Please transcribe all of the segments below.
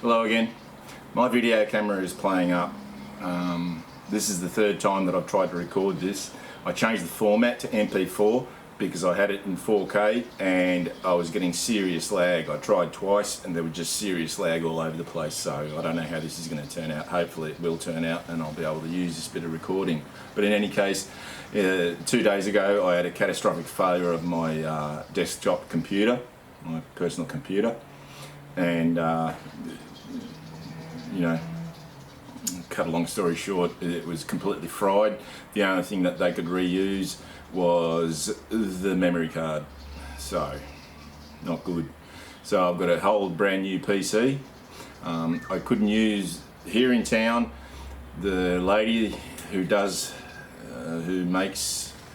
Hello again. My video camera is playing up. This is the third time that I've tried to record this. I changed the format to MP4 because I had it in 4K and I was getting serious lag. I tried twice and there was just serious lag all over the place, so I don't know how this is going to turn out. Hopefully it will turn out and I'll be able to use this bit of recording. But in any case, 2 days ago I had a catastrophic failure of my desktop computer, my personal computer, and you know, cut a long story short, it was completely fried. The only thing that they could reuse was the memory card, so not good. So I've got a whole brand new PC. I couldn't use here in town. The lady who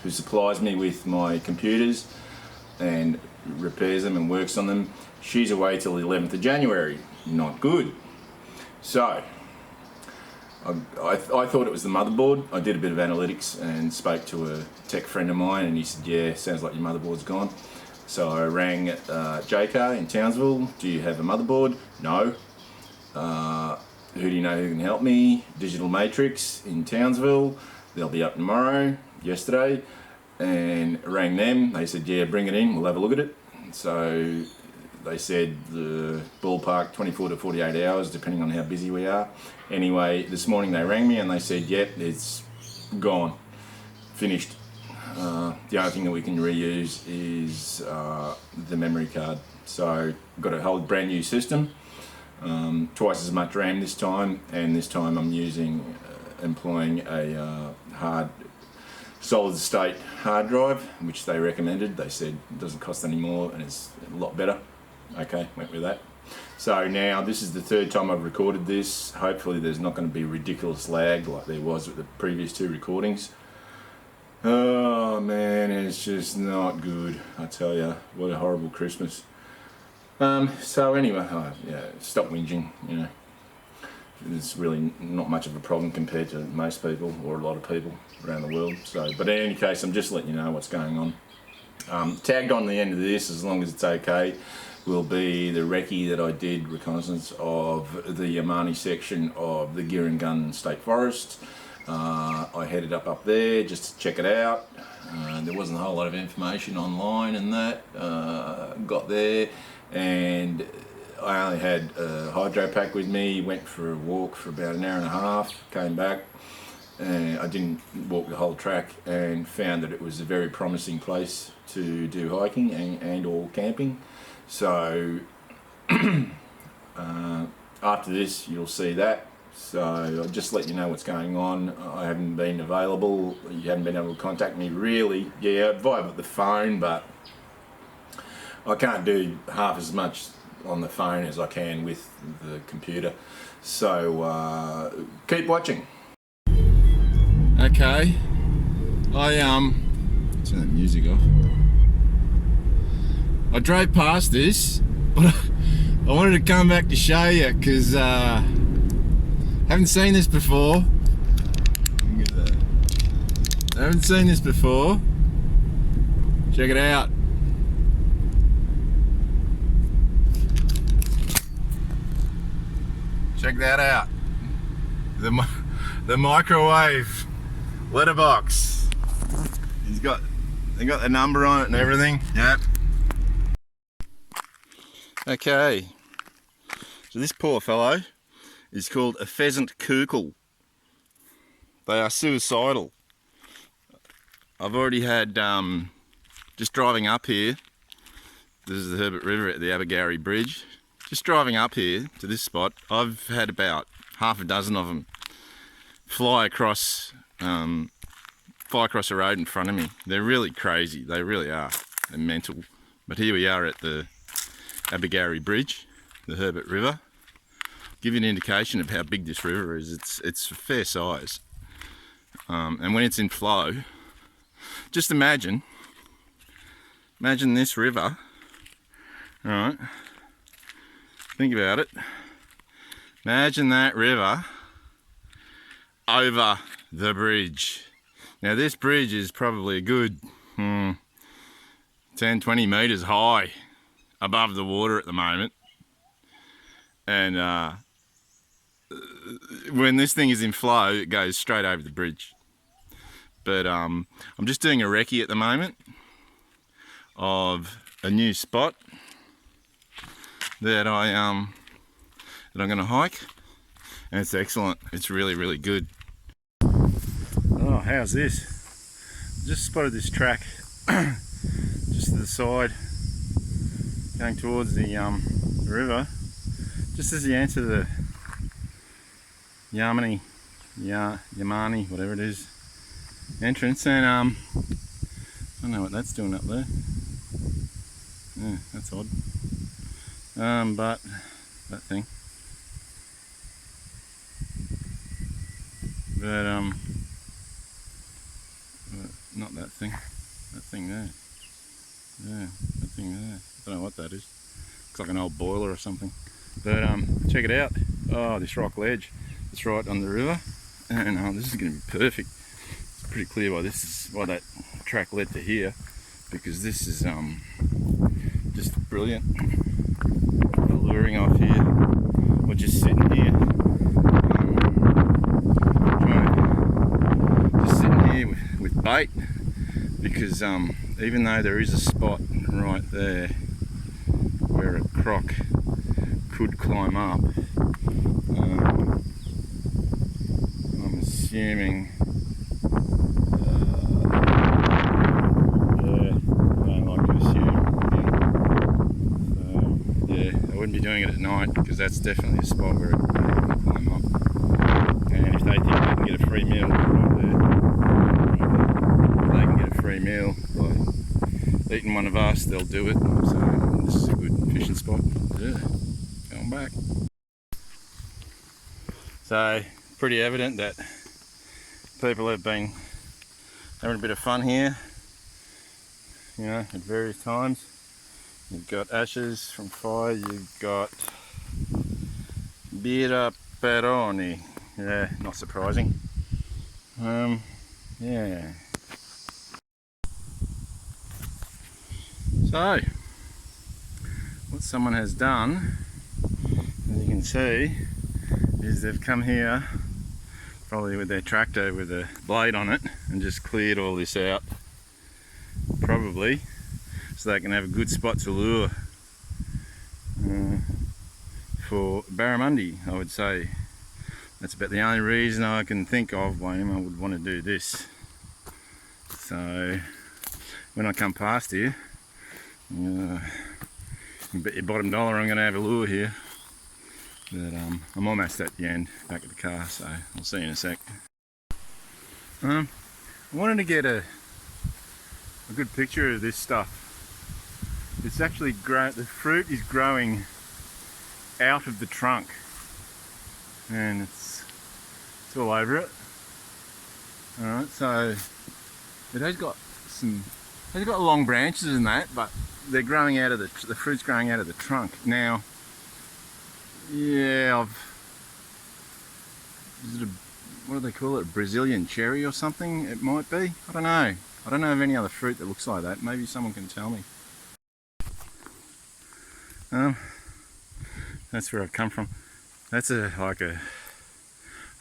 supplies me with my computers and repairs them and works on them, she's away till the 11th of January. Not good. So I thought it was the motherboard. I did a bit of analytics and spoke to a tech friend of mine, and he said, yeah, sounds like your motherboard's gone. So I rang JK in Townsville. Do you have a motherboard? No. Who do you know who can help me? Digital Matrix in Townsville. They'll be up tomorrow. Yesterday. And rang them. They said, yeah, bring it in, we'll have a look at it. So they said the ballpark 24 to 48 hours, depending on how busy we are. Anyway, this morning they rang me and they said, yep, it's gone, finished. The only thing that we can reuse is the memory card. So got a whole brand new system, twice as much RAM this time, and this time I'm employing a solid state hard drive, which they recommended. They said it doesn't cost any more and it's a lot better. Okay, went with that. So now this is the third time I've recorded this. Hopefully there's not going to be ridiculous lag like there was with the previous two recordings. Oh man, it's just not good. I tell you, what a horrible Christmas. So anyway, yeah, stop whinging, you know. It's really not much of a problem compared to most people or a lot of people around the world. So, but in any case, I'm just letting you know what's going on. Tagged on the end of this, as long as it's okay, will be the recce that I did reconnaissance of the Yamani section of the Girrangun State Forest. I headed up there just to check it out. There wasn't a whole lot of information online and that. Got there and I only had a hydro pack with me, went for a walk for about an hour and a half, came back, and I didn't walk the whole track and found that it was a very promising place to do hiking and or camping. So after this you'll see that. So I'll just let you know what's going on. I haven't been available, you haven't been able to contact me really, yeah, via the phone, but I can't do half as much on the phone as I can with the computer. So keep watching. Okay, turn that music off. I drove past this, but I wanted to come back to show you because haven't seen this before. Look at that. I haven't seen this before. Check it out. Check that out. The microwave letterbox. They got the number on it and everything. Yep. Okay. So this poor fellow is called a pheasant kukul. They are suicidal. I've already had just driving up here. This is the Herbert River at the Abergawi Bridge. Just driving up here to this spot, I've had about half a dozen of them fly across the road in front of me. They're really crazy, they really are. They're mental. But here we are at the Abergawi Bridge, the Herbert River. Give you an indication of how big this river is. It's a fair size. And when it's in flow, just imagine this river, right? Think about it. Imagine that river over the bridge. Now this bridge is probably a good 10-20 meters high above the water at the moment. and when this thing is in flow, it goes straight over the bridge. But I'm just doing a recce at the moment of a new spot that I'm going to hike, and it's excellent. It's really, really good. Oh, how's this? Just spotted this track just to the side, going towards the river, just as you enter the Yamani, whatever it is, entrance, and I don't know what that's doing up there. Yeah, that's odd. But that thing. But not that thing. That thing there. Yeah, that thing there. I don't know what that is. Looks like an old boiler or something. But check it out. Oh, this rock ledge. It's right on the river, and this is going to be perfect. It's pretty clear why that track led to here, because this is just brilliant. Luring off here, or just sitting here. Just sitting here with bait, because even though there is a spot right there where a croc could climb up, I'm assuming, I don't like to assume, yeah, I wouldn't be doing it at night, because that's definitely a spot where it can climb up. And if they think they can get a free meal right there, if they can get a free meal by eating one of us, they'll do it. So this is a good fishing spot. Yeah, going back. So pretty evident that people have been having a bit of fun here, you know, at various times. You've got ashes from fire, you've got birra peroni. Yeah, not surprising. Yeah. So, what someone has done, as you can see, is they've come here, probably with their tractor with a blade on it, and just cleared all this out. Probably so they can have a good spot to lure for barramundi, I would say. That's about the only reason I can think of why I would want to do this. So when I come past here, you bet your bottom dollar I'm going to have a lure here. But I'm almost at the end, back at the car, so I'll see you in a sec. I wanted to get a good picture of this stuff. It's actually the fruit is growing out of the trunk, and it's all over it. Alright, so it has got long branches and that, but they're growing out of the fruit's growing out of the trunk. Now, yeah, what do they call it? A Brazilian cherry or something? It might be. I don't know. I don't know of any other fruit that looks like that. Maybe someone can tell me. That's where I've come from. That's like a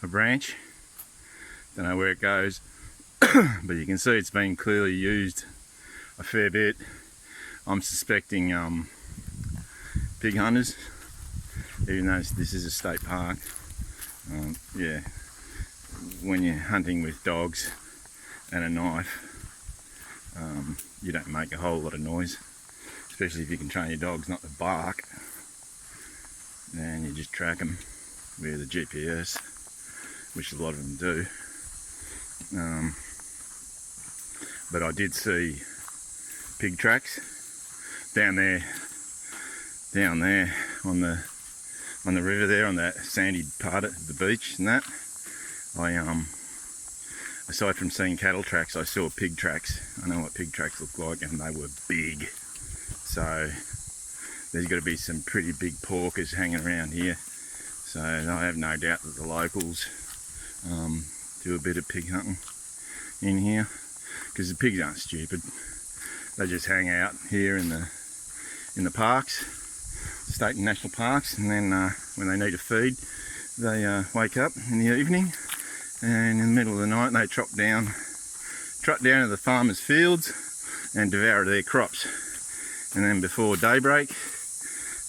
branch. Don't know where it goes, but you can see it's been clearly used a fair bit. I'm suspecting pig hunters, even though this is a state park. Yeah, when you're hunting with dogs and a knife, you don't make a whole lot of noise, especially if you can train your dogs not to bark, and you just track them with a GPS, which a lot of them do. But I did see pig tracks down there on the river there, on that sandy part of the beach and that. Aside from seeing cattle tracks, I saw pig tracks. I know what pig tracks look like, and they were big. So there's got to be some pretty big porkers hanging around here. So I have no doubt that the locals do a bit of pig hunting in here, because the pigs aren't stupid. They just hang out here in the parks, state and national parks, and then when they need a feed, they wake up in the evening, and in the middle of the night they trot down to the farmers' fields and devour their crops. And then before daybreak,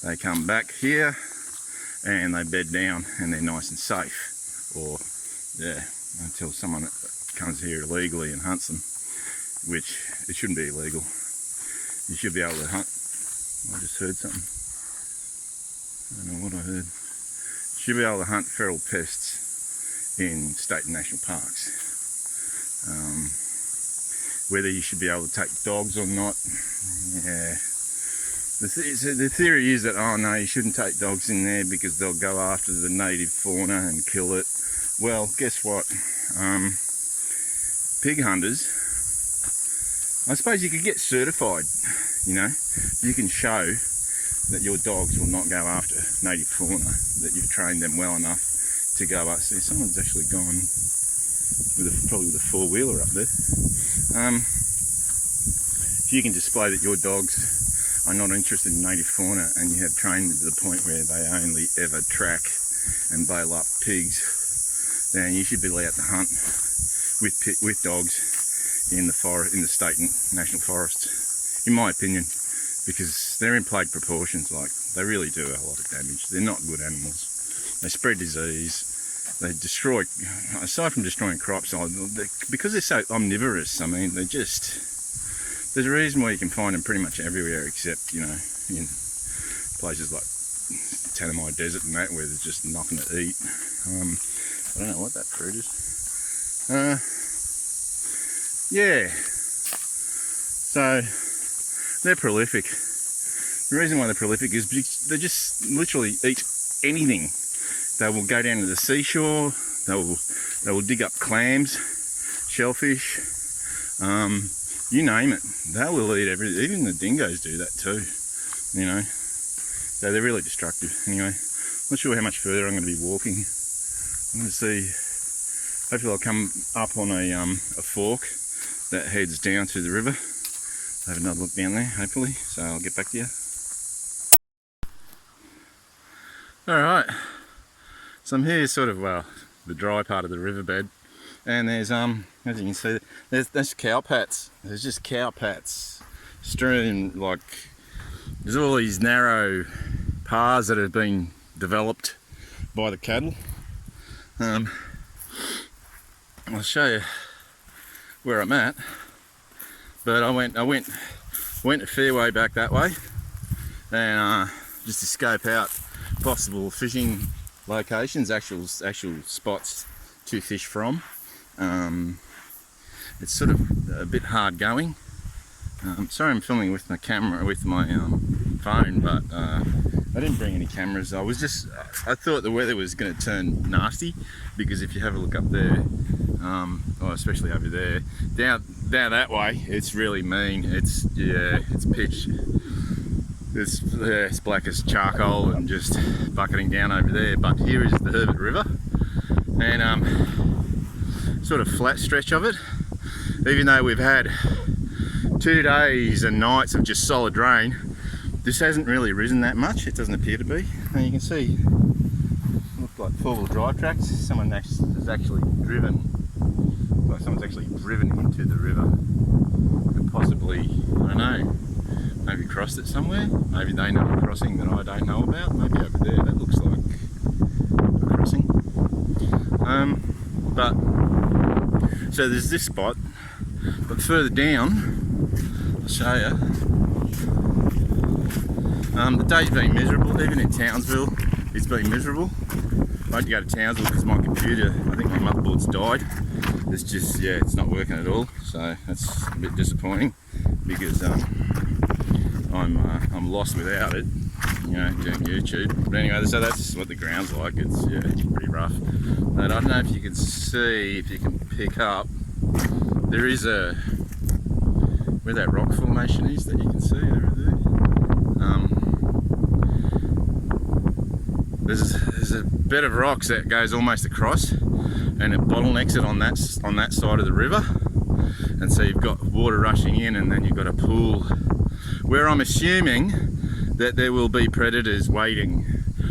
they come back here and they bed down, and they're nice and safe. Or, yeah, until someone comes here illegally and hunts them, which it shouldn't be illegal. You should be able to hunt. I just heard something. I don't know what I heard. You should be able to hunt feral pests in state and national parks. Whether you should be able to take dogs or not, yeah. The theory is that, oh no, you shouldn't take dogs in there because they'll go after the native fauna and kill it. Well, guess what? Pig hunters, I suppose you could get certified, you know. You can show that your dogs will not go after native fauna, that you've trained them well enough to go up. See, someone's actually gone with probably with a four-wheeler up there. If you can display that your dogs are not interested in native fauna, and you have trained them to the point where they only ever track and bail up pigs, then you should be allowed to hunt with dogs in the forest, in the state and national forests, in my opinion, because they're in plague proportions. Like, they really do a lot of damage. They're not good animals. They spread disease. They destroy, aside from destroying crops, because they're so omnivorous. I mean, they're just. There's a reason why you can find them pretty much everywhere, except, you know, in places like Tanami Desert and that, where there's just nothing to eat. I don't know what that fruit is. Yeah. So they're prolific. The reason why they're prolific is because they just literally eat anything. They will go down to the seashore. They will dig up clams, shellfish. You name it, they will eat everything. Even the dingoes do that too, you know. So they're really destructive. Anyway, not sure how much further I'm going to be walking. I'm going to see. Hopefully, I'll come up on a fork that heads down to the river. I'll have another look down there, hopefully. So I'll get back to you. All right. So I'm here, sort of the dry part of the riverbed. And there's, as you can see, there's cow pats. There's just cow pats strewn, like, there's all these narrow paths that have been developed by the cattle. I'll show you where I'm at. But I went a fair way back that way, and just to scope out possible fishing locations, actual spots to fish from. It's sort of a bit hard going. Sorry, I'm filming with my camera, with my phone, but I didn't bring any cameras. I thought the weather was going to turn nasty, because if you have a look up there, especially over there, down that way, it's really mean. It's pitch. It's black as charcoal and just bucketing down over there. But here is the Herbert River, and sort of flat stretch of it. Even though we've had 2 days and nights of just solid rain, this hasn't really risen that much. It doesn't appear to be. And you can see, look like 4-wheel drive tracks. Someone's actually driven into the river and possibly, I don't know, maybe crossed it somewhere. Maybe they know a crossing that I don't know about. Maybe over there, that looks like a crossing. So there's this spot, but further down, I'll show you. The day's been miserable. Even in Townsville, it's been miserable. I had to go to Townsville because my computer, I think my motherboard's died. It's just, yeah, it's not working at all. So that's a bit disappointing, because I'm lost without it, you know, doing YouTube. But anyway, so that's what the ground's like. It's pretty rough. But I don't know if you can see, if you can pick up, there is where that rock formation is that you can see over there. There's a bed of rocks that goes almost across, and it bottlenecks it on that side of the river, and so you've got water rushing in, and then you've got a pool where I'm assuming that there will be predators waiting.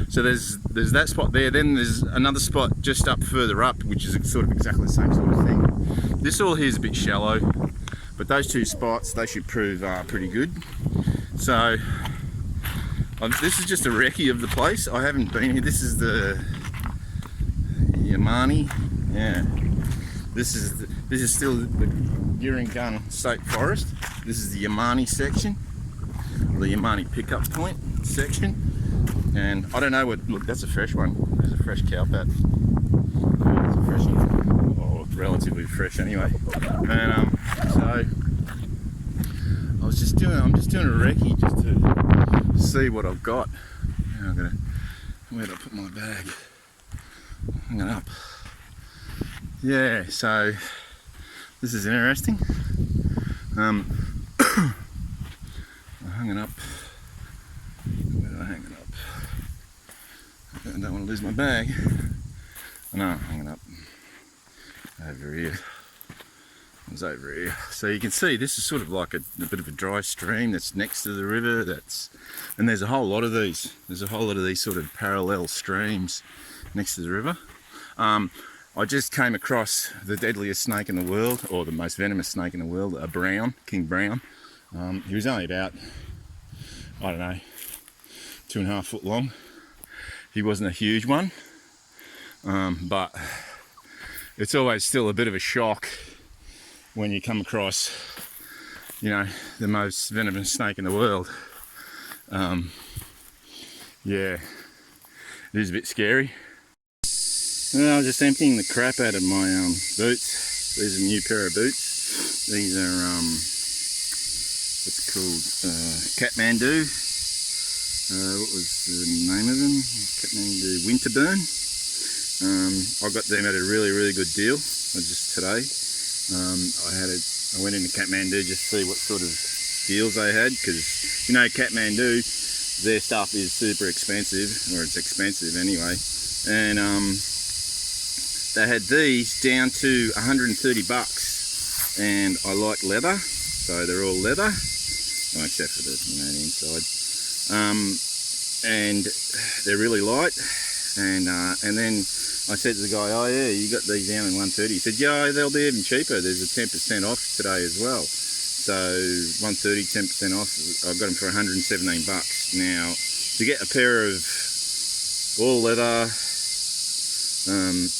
So there's that spot there, then there's another spot just up further up, which is sort of exactly the same sort of thing. This all here is a bit shallow, but those two spots, they should prove pretty good. So this is just a recce of the place. I haven't been here. This is the Yamani. Yeah. This is still the Gun State Forest. This is the Yamani section, the Yamani pickup point section. And I don't know what, look, that's a fresh one. There's a fresh cowpat. It's a fresh one. Oh, relatively fresh anyway. And so I'm just doing a recce just to see what I've got. Now where did I put my bag? Hang it up. Yeah, so this is interesting. I hung it up. Where did I hang it up? I don't want to lose my bag. No, I'm hanging up over here. It was over here. So you can see this is sort of like a bit of a dry stream that's next to the river. And there's a whole lot of these. There's a whole lot of these sort of parallel streams next to the river. I just came across the deadliest snake in the world, or the most venomous snake in the world, a brown, king brown. He was only about, I don't know, 2.5 foot long. He wasn't a huge one, but it's always still a bit of a shock when you come across, you know, the most venomous snake in the world. Yeah, it is a bit scary. I was just emptying the crap out of my boots. These are a new pair of boots. These are what's it called? Kathmandu. What was the name of them? Kathmandu Winterburn. I got them at a really good deal just today. I went into Kathmandu just to see what sort of deals they had, because you know Kathmandu, their stuff is super expensive, or it's expensive anyway, and they had these down to 130 bucks, and I like leather, so they're all leather, except for the inside, and they're really light, and then I said to the guy, oh yeah, you got these down in 130. He said, yeah, they'll be even cheaper. There's a 10% off today as well. So 130, 10% off. I've got them for 117 bucks. Now, to get a pair of all leather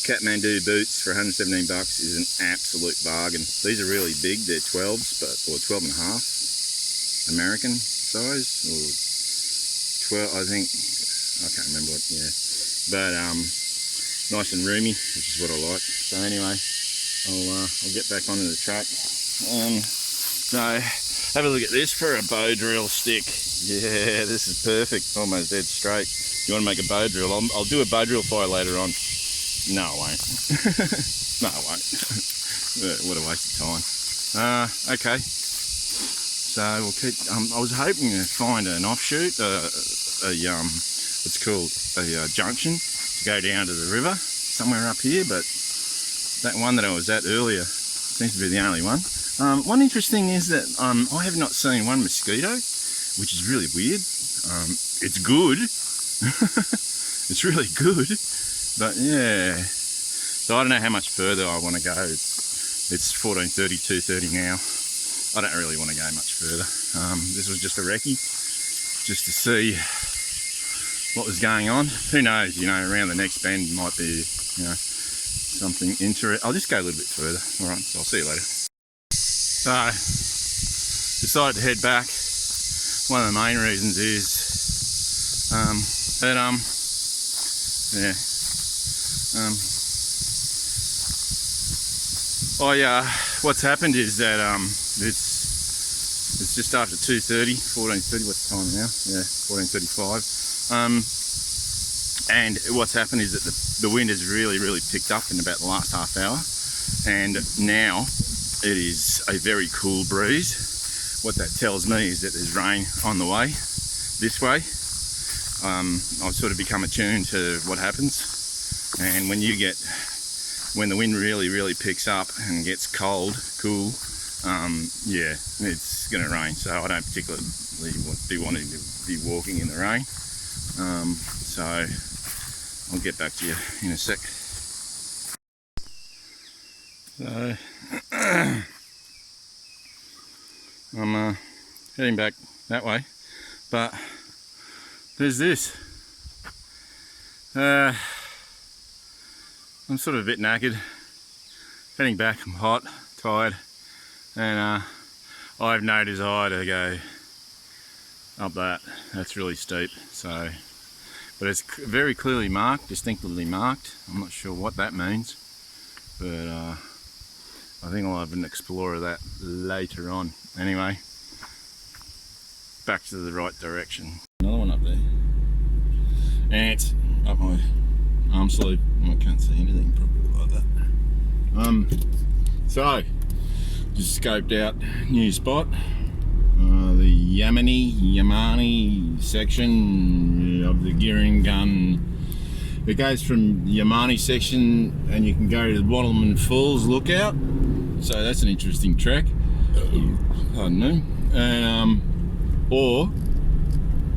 Kathmandu boots for 117 bucks is an absolute bargain. These are really big. They're 12s, or 12 and a half American size, or 12, I think. I can't remember what, yeah. But nice and roomy, which is what I like. So anyway, I'll get back onto the track. So have a look at this for a bow drill stick. Yeah, this is perfect. Almost dead straight. You want to make a bow drill? I'll do a bow drill fire later on. No, I won't. No, I won't. What a waste of time. Okay. So we'll keep. I was hoping to find an offshoot, what's it called, a junction to go down to the river somewhere up here, but that one that I was at earlier seems to be the only one. One interesting is that I have not seen one mosquito, which is really weird. It's good. It's really good, but yeah. So I don't know how much further I want to go. It's 14:30, 2:30 now. I don't really want to go much further. This was just a recce, just to see what was going on. Who knows, you know, around the next bend might be, you know, something interesting. I'll just go a little bit further. All right, so I'll see you later. So, decided to head back. One of the main reasons is what's happened is that it's just after 2:30, 14:30. What's the time now? Yeah, 14:35. And what's happened is that the wind has really picked up in about the last half hour, and now it is a very cool breeze. What that tells me is that there's rain on the way this way. I've sort of become attuned to what happens, and when the wind really picks up and gets cool, yeah, it's going to rain, so I don't particularly be wanting to be walking in the rain. So I'll get back to you in a sec. So I'm heading back that way, but there's this. I'm sort of a bit knackered. Heading back, I'm hot, tired, and I have no desire to go up that. That's really steep. So, but it's very clearly marked, distinctively marked. I'm not sure what that means, but I think I'll have an explore of that later on. Anyway, back to the right direction. Another one up there. Ants up my arm sleeve. I can't see anything properly like that. So just scoped out new spot, the Yamani section of the gearing gun. It goes from the Yamani section and you can go to the Wattleman Falls lookout, so that's an interesting trek. Pardon me. And or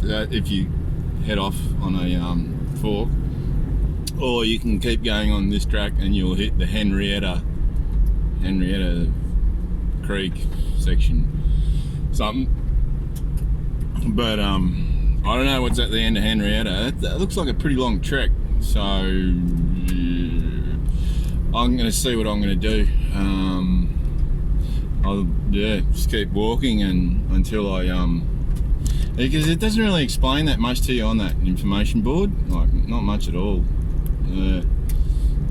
if you head off on a fork, or you can keep going on this track and you'll hit the Henrietta Creek section, something. But I don't know what's at the end of Henrietta. That looks like a pretty long trek, so I'm going to see what I'm going to do. I'll just keep walking and until I because it doesn't really explain that much to you on that information board, like not much at all.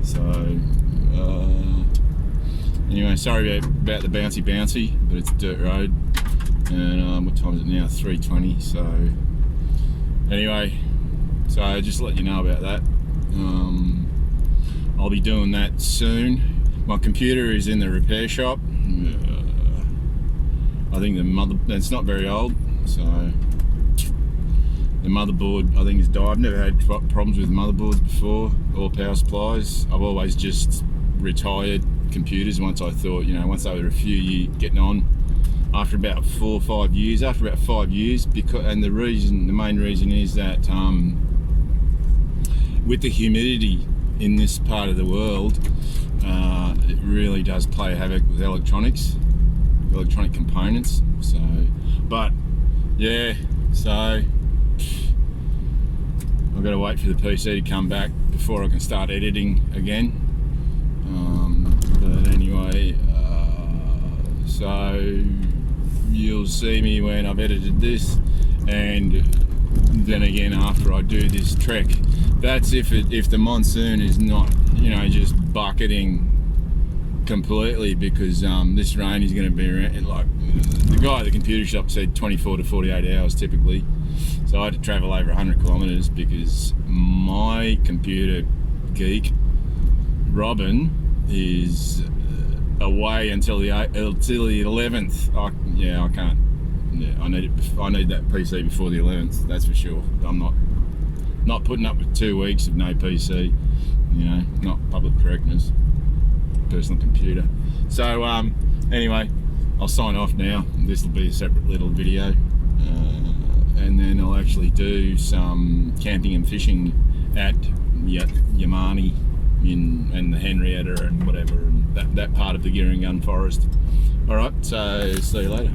So anyway, sorry about the bouncy, but it's a dirt road, and what time is it now? 3:20. So anyway, so just to let you know about that. I'll be doing that soon. My computer is in the repair shop. I think it's not very old, so the motherboard I think has died. I've never had problems with motherboards before or power supplies. I've always just retired computers once I thought, once they were a few years getting on. After about 4 or 5 years, because the main reason is that with the humidity in this part of the world, it really does play havoc with electronic components. So, but yeah, so I've got to wait for the PC to come back before I can start editing again. But anyway, so you'll see me when I've edited this, and then again after I do this trek. That's if the monsoon is not, just bucketing completely, because this rain is going to be around, like the guy at the computer shop said, 24 to 48 hours typically. So I had to travel over 100 kilometres because my computer geek Robin is away until the 11th. I can't. Yeah, I need that PC before the 11th. That's for sure. I'm not putting up with 2 weeks of no PC. Not public correctness. Personal computer. So anyway, I'll sign off now. This will be a separate little video, and then I'll actually do some camping and fishing at Yamani and the Henrietta and whatever, and that part of the Gearing Gun Forest. All right, so see you later.